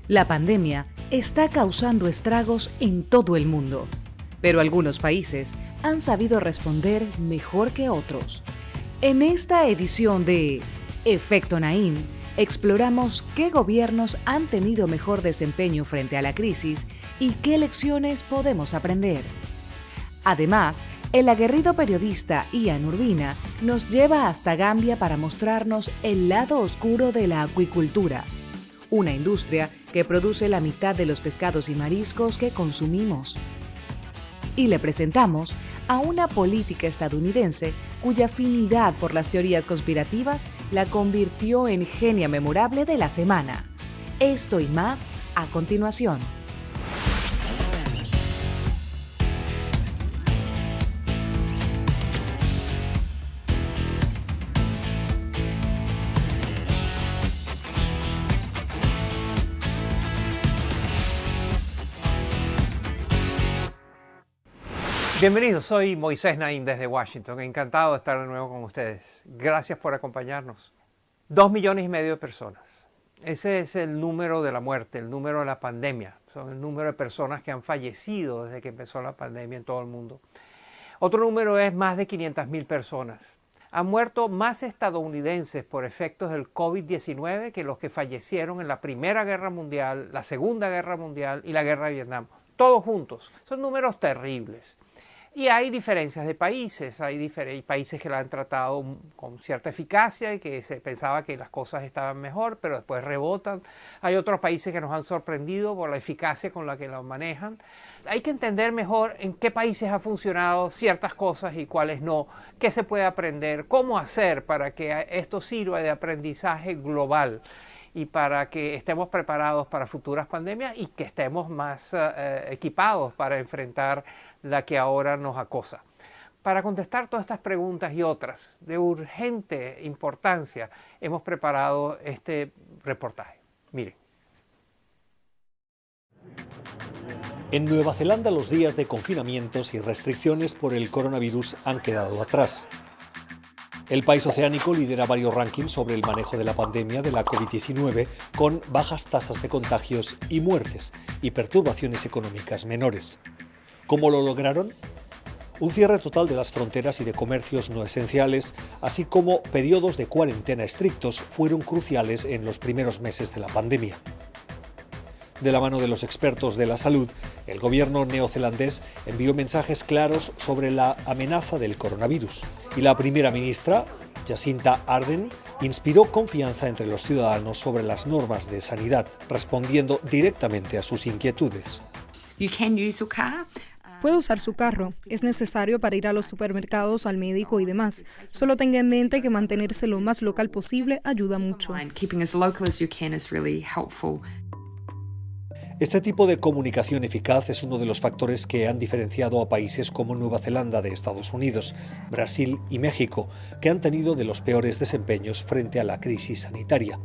La pandemia está causando estragos en todo el mundo, pero algunos países han sabido responder mejor que otros. En esta edición de Efecto Naim, exploramos qué gobiernos han tenido mejor desempeño frente a la crisis y qué lecciones podemos aprender. Además, el aguerrido periodista Ian Urbina nos lleva hasta Gambia para mostrarnos el lado oscuro de la acuicultura, una industria que produce la mitad de los pescados y mariscos que consumimos. Y le presentamos a una política estadounidense cuya afinidad por las teorías conspirativas la convirtió en genia memorable de la semana. Esto y más a continuación. Bienvenidos, soy Moisés Naim desde Washington. Encantado de estar de nuevo con ustedes. Gracias por acompañarnos. 2,5 millones de personas. Ese es el número de la muerte, el número de la pandemia. Son el número de personas que han fallecido desde que empezó la pandemia en todo el mundo. Otro número es más de 500,000 personas. Han muerto más estadounidenses por efectos del COVID-19 que los que fallecieron en la Primera Guerra Mundial, la Segunda Guerra Mundial y la Guerra de Vietnam. Todos juntos. Son números terribles. Y hay diferencias de países, hay países que la han tratado con cierta eficacia y que se pensaba que las cosas estaban mejor, pero después rebotan. Hay otros países que nos han sorprendido por la eficacia con la que lo manejan. Hay que entender mejor en qué países ha funcionado ciertas cosas y cuáles no, qué se puede aprender, cómo hacer para que esto sirva de aprendizaje global y para que estemos preparados para futuras pandemias y que estemos más equipados para enfrentar la que ahora nos acosa. Para contestar todas estas preguntas y otras de urgente importancia, hemos preparado este reportaje. Miren. En Nueva Zelanda los días de confinamientos y restricciones por el coronavirus han quedado atrás. El país oceánico lidera varios rankings sobre el manejo de la pandemia de la COVID-19 con bajas tasas de contagios y muertes y perturbaciones económicas menores. ¿Cómo lo lograron? Un cierre total de las fronteras y de comercios no esenciales, así como periodos de cuarentena estrictos, fueron cruciales en los primeros meses de la pandemia. De la mano de los expertos de la salud, el gobierno neozelandés envió mensajes claros sobre la amenaza del coronavirus. Y la primera ministra, Jacinda Ardern, inspiró confianza entre los ciudadanos sobre las normas de sanidad, respondiendo directamente a sus inquietudes. Puede usar su carro, es necesario para ir a los supermercados, al médico y demás. Solo tenga en mente que mantenerse lo más local posible ayuda mucho. Este tipo de comunicación eficaz es uno de los factores que han diferenciado a países como Nueva Zelanda de Estados Unidos, Brasil y México, que han tenido de los peores desempeños frente a la crisis sanitaria.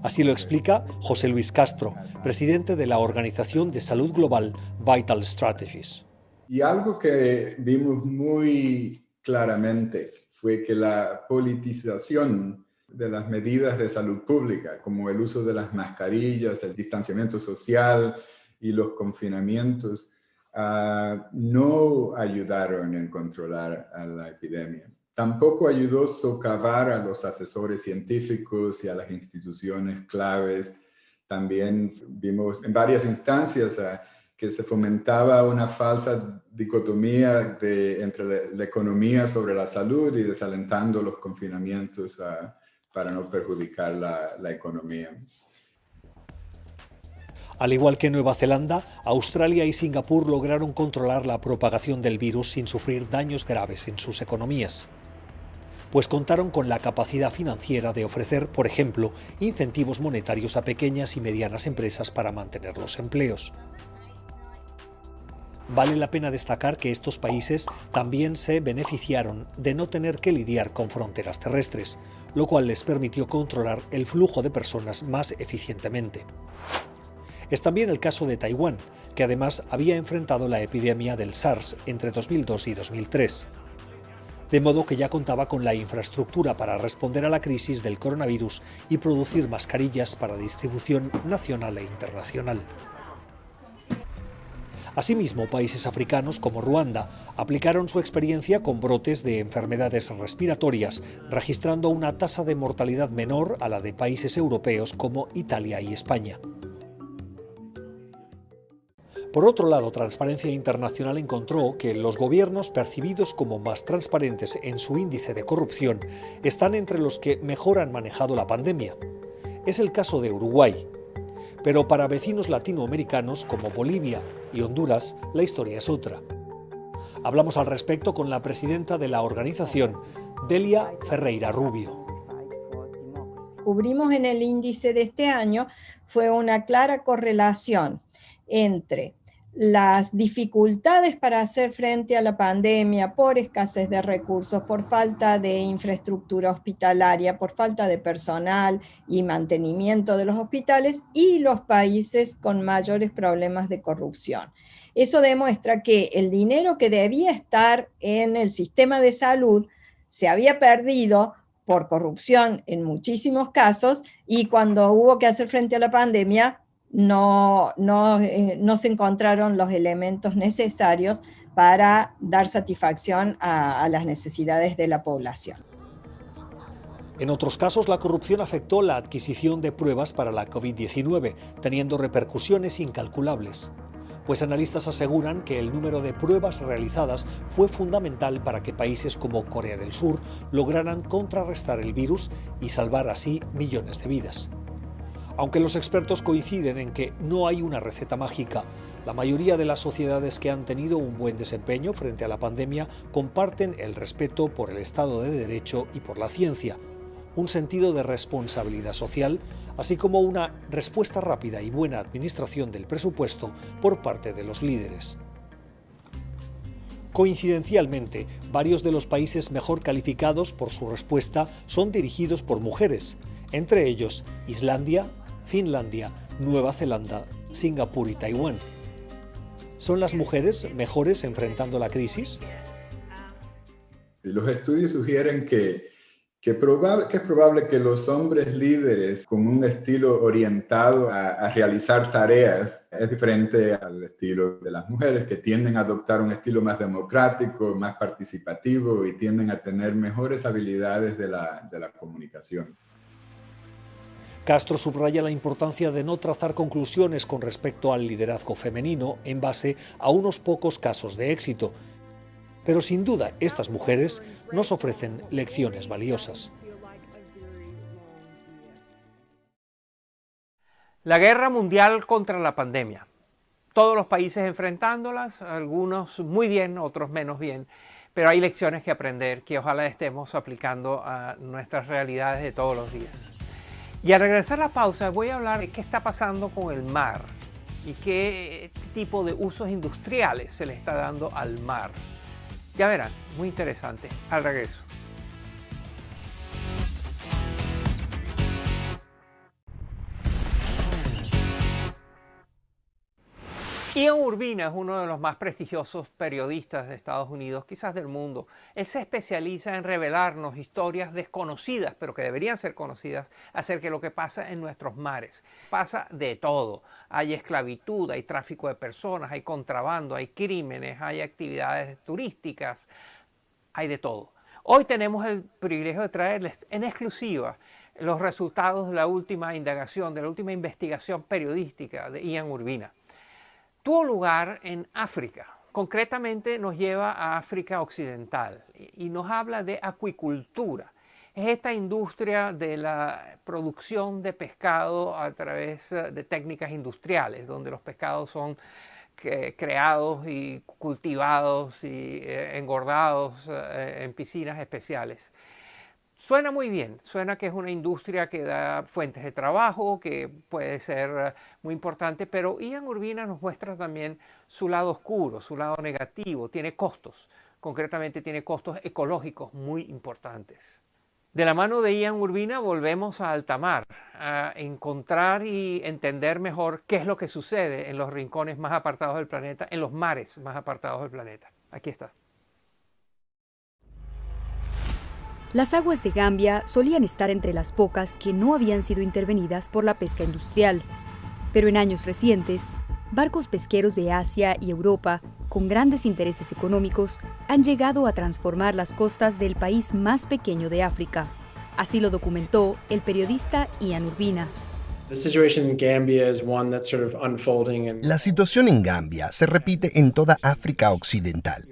Así lo explica José Luis Castro, presidente de la Organización de Salud Global Vital Strategies. Y algo que vimos muy claramente fue que la politización de las medidas de salud pública, como el uso de las mascarillas, el distanciamiento social y los confinamientos, no ayudaron en controlar a la epidemia. Tampoco ayudó a socavar a los asesores científicos y a las instituciones claves. También vimos en varias instancias que se fomentaba una falsa dicotomía entre la economía sobre la salud y desalentando los confinamientos para no perjudicar la economía. Al igual que Nueva Zelanda, Australia y Singapur lograron controlar la propagación del virus sin sufrir daños graves en sus economías, pues contaron con la capacidad financiera de ofrecer, por ejemplo, incentivos monetarios a pequeñas y medianas empresas para mantener los empleos. Vale la pena destacar que estos países también se beneficiaron de no tener que lidiar con fronteras terrestres, lo cual les permitió controlar el flujo de personas más eficientemente. Es también el caso de Taiwán, que además había enfrentado la epidemia del SARS entre 2002 y 2003. de modo que ya contaba con la infraestructura para responder a la crisis del coronavirus y producir mascarillas para distribución nacional e internacional. Asimismo, países africanos como Ruanda aplicaron su experiencia con brotes de enfermedades respiratorias, registrando una tasa de mortalidad menor a la de países europeos como Italia y España. Por otro lado, Transparencia Internacional encontró que los gobiernos percibidos como más transparentes en su índice de corrupción están entre los que mejor han manejado la pandemia. Es el caso de Uruguay. Pero para vecinos latinoamericanos como Bolivia y Honduras, la historia es otra. Hablamos al respecto con la presidenta de la organización, Delia Ferreira Rubio. Cubrimos en el índice de este año fue una clara correlación entre las dificultades para hacer frente a la pandemia por escasez de recursos, por falta de infraestructura hospitalaria, por falta de personal y mantenimiento de los hospitales y los países con mayores problemas de corrupción. Eso demuestra que el dinero que debía estar en el sistema de salud se había perdido por corrupción en muchísimos casos y cuando hubo que hacer frente a la pandemia no se encontraron los elementos necesarios para dar satisfacción a las necesidades de la población. En otros casos, la corrupción afectó la adquisición de pruebas para la COVID-19, teniendo repercusiones incalculables. Pues analistas aseguran que el número de pruebas realizadas fue fundamental para que países como Corea del Sur lograran contrarrestar el virus y salvar así millones de vidas. Aunque los expertos coinciden en que no hay una receta mágica, la mayoría de las sociedades que han tenido un buen desempeño frente a la pandemia comparten el respeto por el Estado de Derecho y por la ciencia, un sentido de responsabilidad social, así como una respuesta rápida y buena administración del presupuesto por parte de los líderes. Coincidencialmente, varios de los países mejor calificados por su respuesta son dirigidos por mujeres, entre ellos Islandia, Finlandia, Nueva Zelanda, Singapur y Taiwán. ¿Son las mujeres mejores enfrentando la crisis? Los estudios sugieren que es probable que los hombres líderes con un estilo orientado a realizar tareas es diferente al estilo de las mujeres, que tienden a adoptar un estilo más democrático, más participativo y tienden a tener mejores habilidades de la comunicación. Castro subraya la importancia de no trazar conclusiones con respecto al liderazgo femenino en base a unos pocos casos de éxito. Pero sin duda, estas mujeres nos ofrecen lecciones valiosas. La guerra mundial contra la pandemia. Todos los países enfrentándolas, algunos muy bien, otros menos bien, pero hay lecciones que aprender que ojalá estemos aplicando a nuestras realidades de todos los días. Y al regresar a la pausa voy a hablar de qué está pasando con el mar y qué tipo de usos industriales se le está dando al mar. Ya verán, muy interesante. Al regreso. Ian Urbina es uno de los más prestigiosos periodistas de Estados Unidos, quizás del mundo. Él se especializa en revelarnos historias desconocidas, pero que deberían ser conocidas, acerca de lo que pasa en nuestros mares. Pasa de todo. Hay esclavitud, hay tráfico de personas, hay contrabando, hay crímenes, hay actividades turísticas, hay de todo. Hoy tenemos el privilegio de traerles en exclusiva los resultados de la última indagación, de la última investigación periodística de Ian Urbina. Tuvo lugar en África, concretamente nos lleva a África Occidental y nos habla de acuicultura. Es esta industria de la producción de pescado a través de técnicas industriales, donde los pescados son creados y cultivados y engordados en piscinas especiales. Suena muy bien, suena que es una industria que da fuentes de trabajo, que puede ser muy importante, pero Ian Urbina nos muestra también su lado oscuro, su lado negativo, tiene costos, concretamente tiene costos ecológicos muy importantes. De la mano de Ian Urbina volvemos a alta mar, a encontrar y entender mejor qué es lo que sucede en los rincones más apartados del planeta, en los mares más apartados del planeta. Aquí está. Las aguas de Gambia solían estar entre las pocas que no habían sido intervenidas por la pesca industrial. Pero en años recientes, barcos pesqueros de Asia y Europa, con grandes intereses económicos, han llegado a transformar las costas del país más pequeño de África. Así lo documentó el periodista Ian Urbina. La situación en Gambia se repite en toda África Occidental.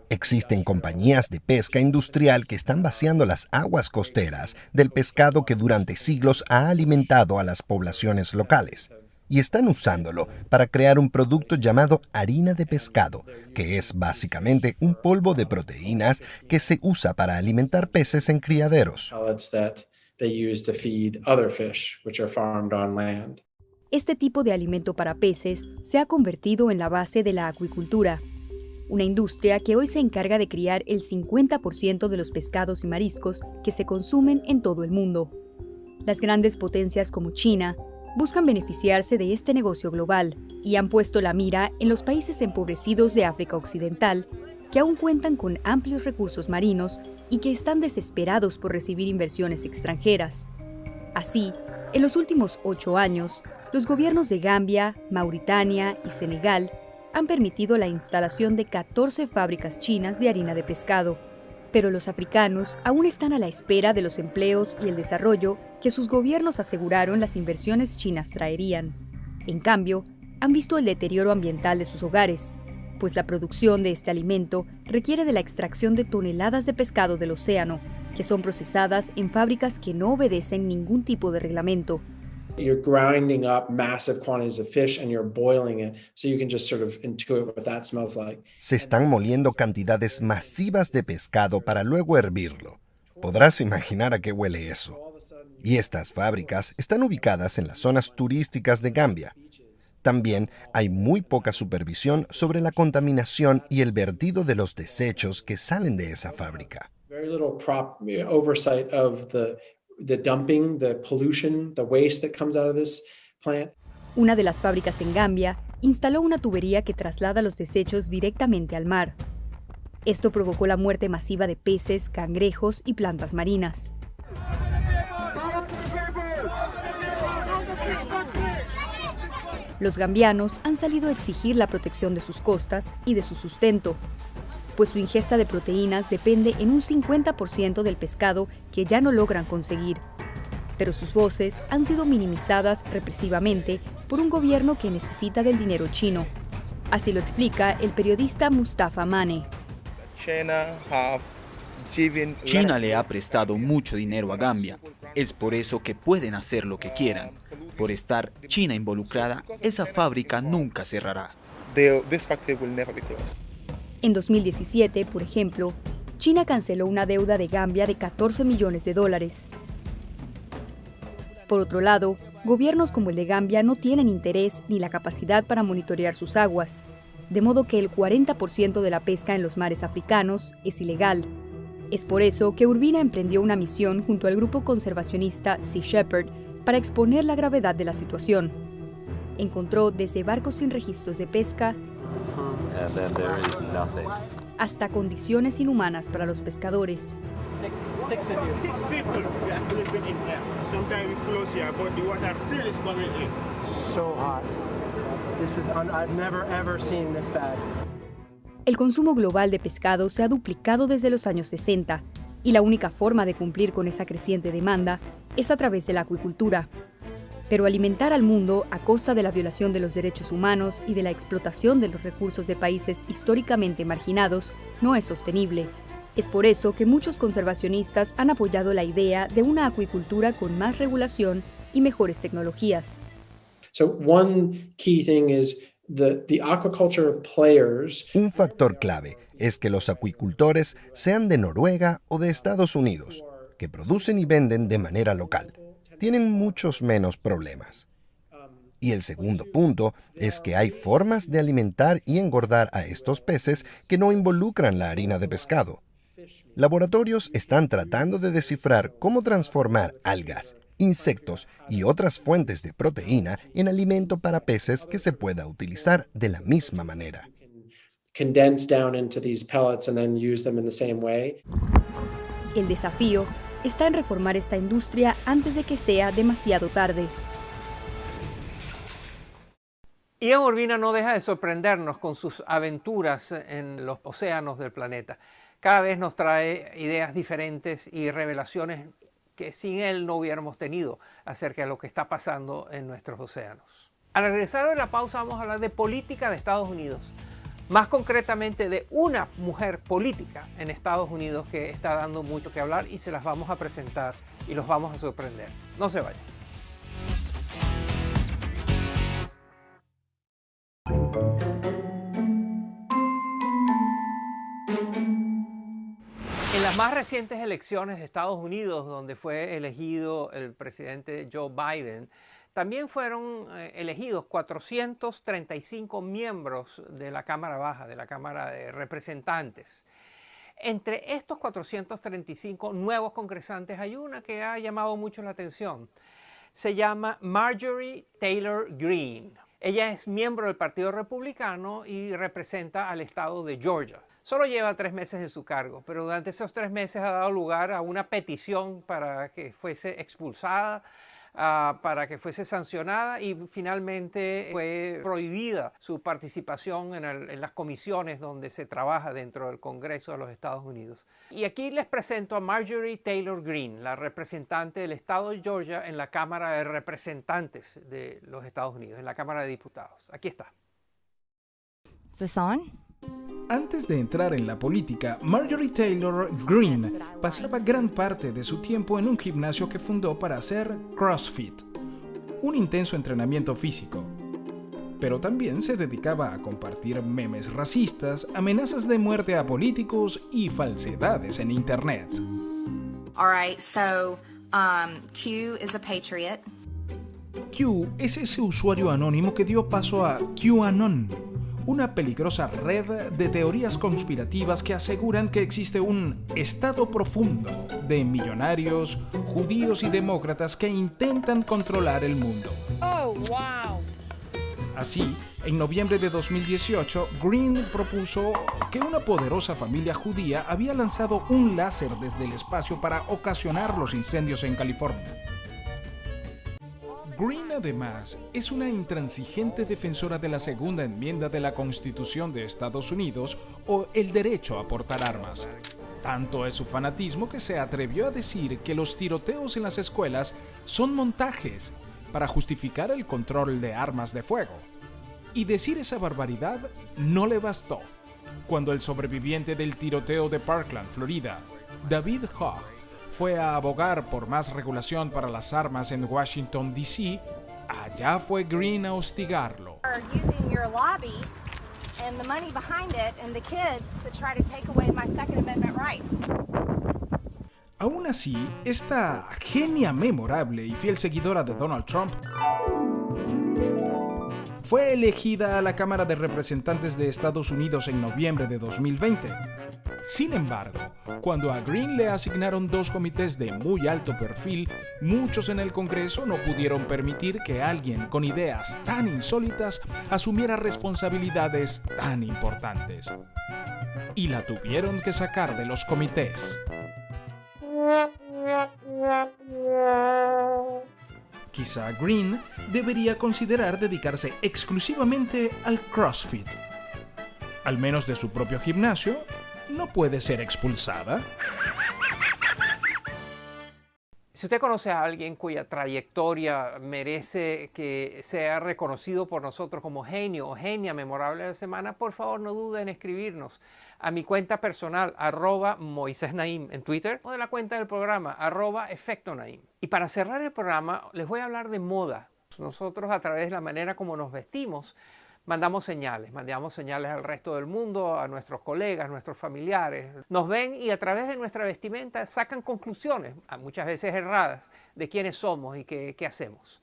Existen compañías de pesca industrial que están vaciando las aguas costeras del pescado que durante siglos ha alimentado a las poblaciones locales y están usándolo para crear un producto llamado harina de pescado, que es básicamente un polvo de proteínas que se usa para alimentar peces en criaderos. Este tipo de alimento para peces se ha convertido en la base de la acuicultura, una industria que hoy se encarga de criar el 50% de los pescados y mariscos que se consumen en todo el mundo. Las grandes potencias como China buscan beneficiarse de este negocio global y han puesto la mira en los países empobrecidos de África Occidental, que aún cuentan con amplios recursos marinos y que están desesperados por recibir inversiones extranjeras. Así, en los últimos 8 años, los gobiernos de Gambia, Mauritania y Senegal han permitido la instalación de 14 fábricas chinas de harina de pescado. Pero los africanos aún están a la espera de los empleos y el desarrollo que sus gobiernos aseguraron las inversiones chinas traerían. En cambio, han visto el deterioro ambiental de sus hogares, pues la producción de este alimento requiere de la extracción de toneladas de pescado del océano, que son procesadas en fábricas que no obedecen ningún tipo de reglamento. You're grinding up massive quantities of fish and you're boiling it, so you can just sort of intuit what that smells like. Se están moliendo cantidades masivas de pescado para luego hervirlo. Podrás imaginar a qué huele eso. Y estas fábricas están ubicadas en las zonas turísticas de Gambia. También hay muy poca supervisión sobre la contaminación y el vertido de los desechos que salen de esa fábrica. Very little oversight of the dumping, the pollution, the waste that comes out of this plant. Una de las fábricas en Gambia instaló una tubería que traslada los desechos directamente al mar. Esto provocó la muerte masiva de peces, cangrejos y plantas marinas. Los gambianos han salido a exigir la protección de sus costas y de su sustento, pues su ingesta de proteínas depende en un 50% del pescado que ya no logran conseguir. Pero sus voces han sido minimizadas represivamente por un gobierno que necesita del dinero chino. Así lo explica el periodista Mustafa Mane. China le ha prestado mucho dinero a Gambia. Es por eso que pueden hacer lo que quieran. Por estar China involucrada, esa fábrica nunca cerrará. En 2017, por ejemplo, China canceló una deuda de Gambia de $14 millones. Por otro lado, gobiernos como el de Gambia no tienen interés ni la capacidad para monitorear sus aguas, de modo que el 40% de la pesca en los mares africanos es ilegal. Es por eso que Urbina emprendió una misión junto al grupo conservacionista Sea Shepherd para exponer la gravedad de la situación. Encontró desde barcos sin registros de pesca hasta condiciones inhumanas para los pescadores. El consumo global de pescado se ha duplicado desde los años 60 y la única forma de cumplir con esa creciente demanda es a través de la acuicultura. Pero alimentar al mundo a costa de la violación de los derechos humanos y de la explotación de los recursos de países históricamente marginados no es sostenible. Es por eso que muchos conservacionistas han apoyado la idea de una acuicultura con más regulación y mejores tecnologías. Un factor clave es que los acuicultores sean de Noruega o de Estados Unidos, que producen y venden de manera local. Tienen muchos menos problemas. Y el segundo punto es que hay formas de alimentar y engordar a estos peces que no involucran la harina de pescado. Laboratorios están tratando de descifrar cómo transformar algas, insectos y otras fuentes de proteína en alimento para peces que se pueda utilizar de la misma manera. El desafío está en reformar esta industria antes de que sea demasiado tarde. Ian Urbina no deja de sorprendernos con sus aventuras en los océanos del planeta. Cada vez nos trae ideas diferentes y revelaciones que sin él no hubiéramos tenido acerca de lo que está pasando en nuestros océanos. Al regresar de la pausa vamos a hablar de política de Estados Unidos, más concretamente de una mujer política en Estados Unidos que está dando mucho que hablar y se las vamos a presentar y los vamos a sorprender. No se vayan. En las más recientes elecciones de Estados Unidos, donde fue elegido el presidente Joe Biden, también fueron elegidos 435 miembros de la Cámara Baja, de la Cámara de Representantes. Entre estos 435 nuevos congresantes hay una que ha llamado mucho la atención. Se llama Marjorie Taylor Greene. Ella es miembro del Partido Republicano y representa al estado de Georgia. Solo lleva 3 meses en su cargo, pero durante esos 3 meses ha dado lugar a una petición para que fuese expulsada, para que fuese sancionada y finalmente fue prohibida su participación en las comisiones donde se trabaja dentro del Congreso de los Estados Unidos. Y aquí les presento a Marjorie Taylor Greene, la representante del estado de Georgia en la Cámara de Representantes de los Estados Unidos, en la Cámara de Diputados. Aquí está. ¿Es this on? Antes de entrar en la política, Marjorie Taylor Greene pasaba gran parte de su tiempo en un gimnasio que fundó para hacer CrossFit, un intenso entrenamiento físico. Pero también se dedicaba a compartir memes racistas, amenazas de muerte a políticos y falsedades en Internet. All right, so Q is a patriot. Q es ese usuario anónimo que dio paso a QAnon, una peligrosa red de teorías conspirativas que aseguran que existe un estado profundo de millonarios, judíos y demócratas que intentan controlar el mundo. Oh, wow. Así, en noviembre de 2018, Greene propuso que una poderosa familia judía había lanzado un láser desde el espacio para ocasionar los incendios en California. Greene, además, es una intransigente defensora de la segunda enmienda de la Constitución de Estados Unidos o el derecho a portar armas. Tanto es su fanatismo que se atrevió a decir que los tiroteos en las escuelas son montajes para justificar el control de armas de fuego. Y decir esa barbaridad no le bastó. Cuando el sobreviviente del tiroteo de Parkland, Florida, David Hogg, fue a abogar por más regulación para las armas en Washington, D.C., allá fue Greene a hostigarlo. Aún así, esta genia memorable y fiel seguidora de Donald Trump fue elegida a la Cámara de Representantes de Estados Unidos en noviembre de 2020. Sin embargo, cuando a Greene le asignaron 2 comités de muy alto perfil, muchos en el Congreso no pudieron permitir que alguien con ideas tan insólitas asumiera responsabilidades tan importantes. Y la tuvieron que sacar de los comités. Quizá Greene debería considerar dedicarse exclusivamente al CrossFit. Al menos de su propio gimnasio, ¿no puede ser expulsada? Si usted conoce a alguien cuya trayectoria merece que sea reconocido por nosotros como genio o genia memorable de la semana, por favor no dude en escribirnos a mi cuenta personal, @MoisésNaim en Twitter, o de la cuenta del programa, @EfectoNaim. Y para cerrar el programa, les voy a hablar de moda. Nosotros, a través de la manera como nos vestimos, mandamos señales al resto del mundo, a nuestros colegas, nuestros familiares. Nos ven y a través de nuestra vestimenta sacan conclusiones, muchas veces erradas, de quiénes somos y qué hacemos.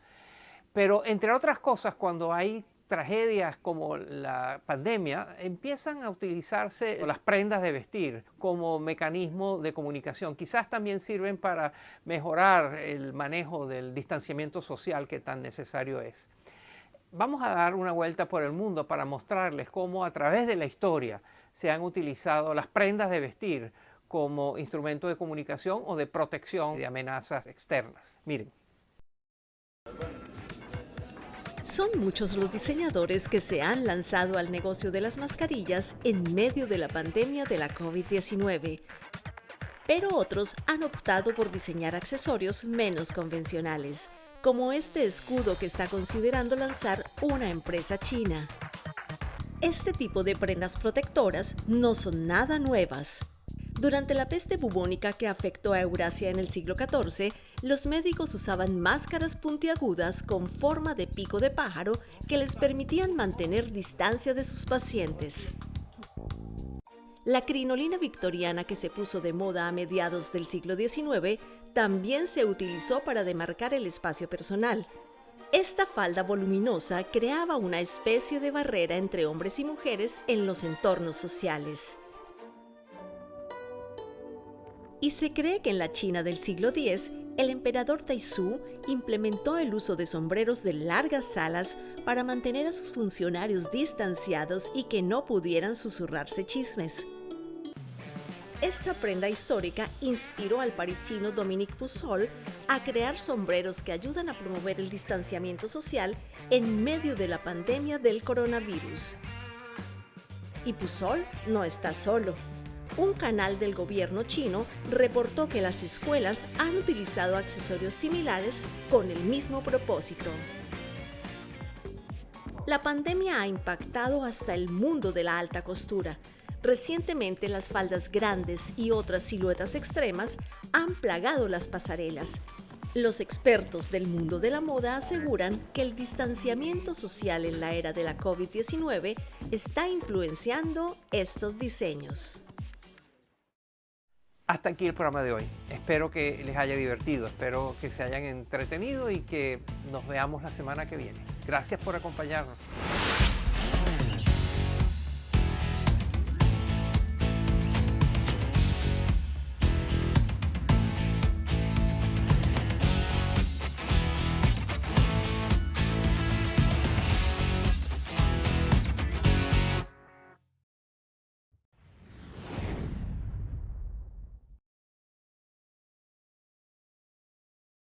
Pero entre otras cosas, cuando hay tragedias como la pandemia, empiezan a utilizarse las prendas de vestir como mecanismo de comunicación. Quizás también sirven para mejorar el manejo del distanciamiento social que tan necesario es. Vamos a dar una vuelta por el mundo para mostrarles cómo a través de la historia se han utilizado las prendas de vestir como instrumento de comunicación o de protección de amenazas externas. Miren. Son muchos los diseñadores que se han lanzado al negocio de las mascarillas en medio de la pandemia de la COVID-19, pero otros han optado por diseñar accesorios menos convencionales, como este escudo que está considerando lanzar una empresa china. Este tipo de prendas protectoras no son nada nuevas. Durante la peste bubónica que afectó a Eurasia en el siglo XIV, los médicos usaban máscaras puntiagudas con forma de pico de pájaro que les permitían mantener distancia de sus pacientes. La crinolina victoriana que se puso de moda a mediados del siglo XIX también se utilizó para demarcar el espacio personal. Esta falda voluminosa creaba una especie de barrera entre hombres y mujeres en los entornos sociales. Y se cree que en la China del siglo X, el emperador Taizong implementó el uso de sombreros de largas alas para mantener a sus funcionarios distanciados y que no pudieran susurrarse chismes. Esta prenda histórica inspiró al parisino Dominique Pussol a crear sombreros que ayudan a promover el distanciamiento social en medio de la pandemia del coronavirus. Y Pussol no está solo. Un canal del gobierno chino reportó que las escuelas han utilizado accesorios similares con el mismo propósito. La pandemia ha impactado hasta el mundo de la alta costura. Recientemente, las faldas grandes y otras siluetas extremas han plagado las pasarelas. Los expertos del mundo de la moda aseguran que el distanciamiento social en la era de la COVID-19 está influenciando estos diseños. Hasta aquí el programa de hoy. Espero que les haya divertido, espero que se hayan entretenido y que nos veamos la semana que viene. Gracias por acompañarnos.